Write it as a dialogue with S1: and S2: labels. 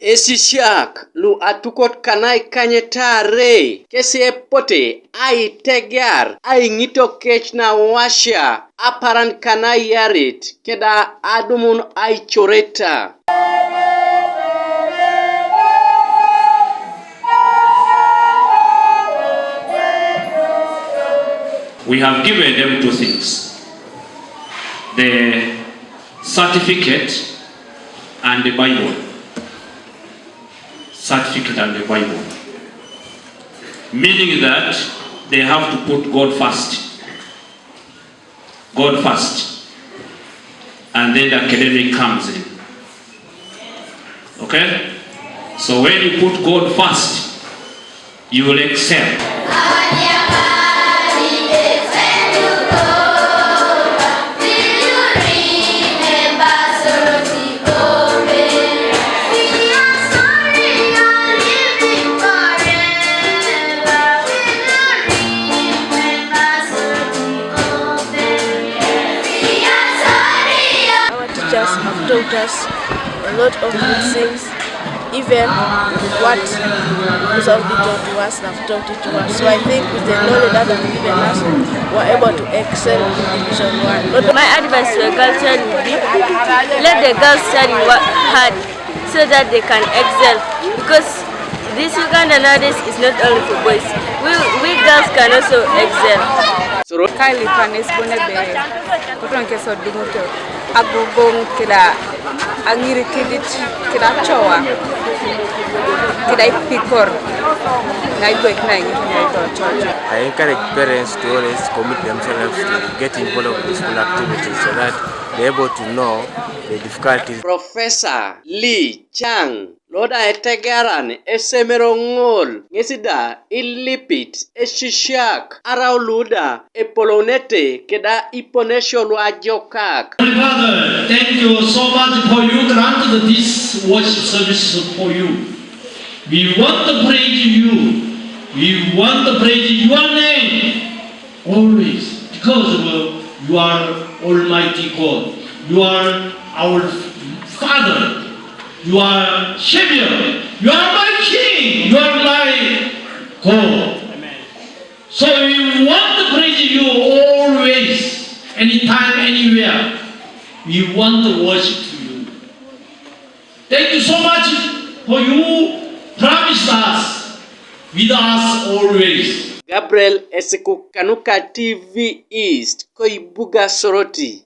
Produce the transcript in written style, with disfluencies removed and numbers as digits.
S1: Esisiak lu atukot kanai kanyetare kese pote ai tegar ai ngito kech na washa aparan kanai yarit keda adumun ai choreta.
S2: We have given them two things: the certificate and the Bible. Certificate and the Bible. Meaning that they have to put God first. God first. And then the academic comes in. Okay? So when you put God first, you will excel.
S3: Teachers have taught us a lot of good things, even what was not be taught to us have taught it to us. So I think with the knowledge that have given us, we're able to excel in Division 1.
S4: My advice to a girl child would be, let the girls study hard so that they can excel, because this Uganda nowadays is not only for boys. We girls can also excel.
S5: Kylie panes bonebe kutonke so dingoto agogong kila angiri kidit kila chowa kila ipikor na igo iknangi na church.
S6: I encourage parents to always commit themselves to get involved with school activities so that they're able to know the difficulties.
S1: Professor Lee Chang Loda etegaran esemero ngol ngesida Ilipit Esisiak arauluda epolonete keda Iponesio lu Ajokak.
S7: Father, thank you so much for you granted this worship service for you. We want to praise you. We want to praise your name always, because you are Almighty God. You are our Father. You are Savior. You are my King. You are my God. Amen. So we want to praise you always, anytime, anywhere. We want to worship you. Thank you so much for you promised us, with us always.
S1: Gabriel Esikukanuka TV East Koibuga Soroti.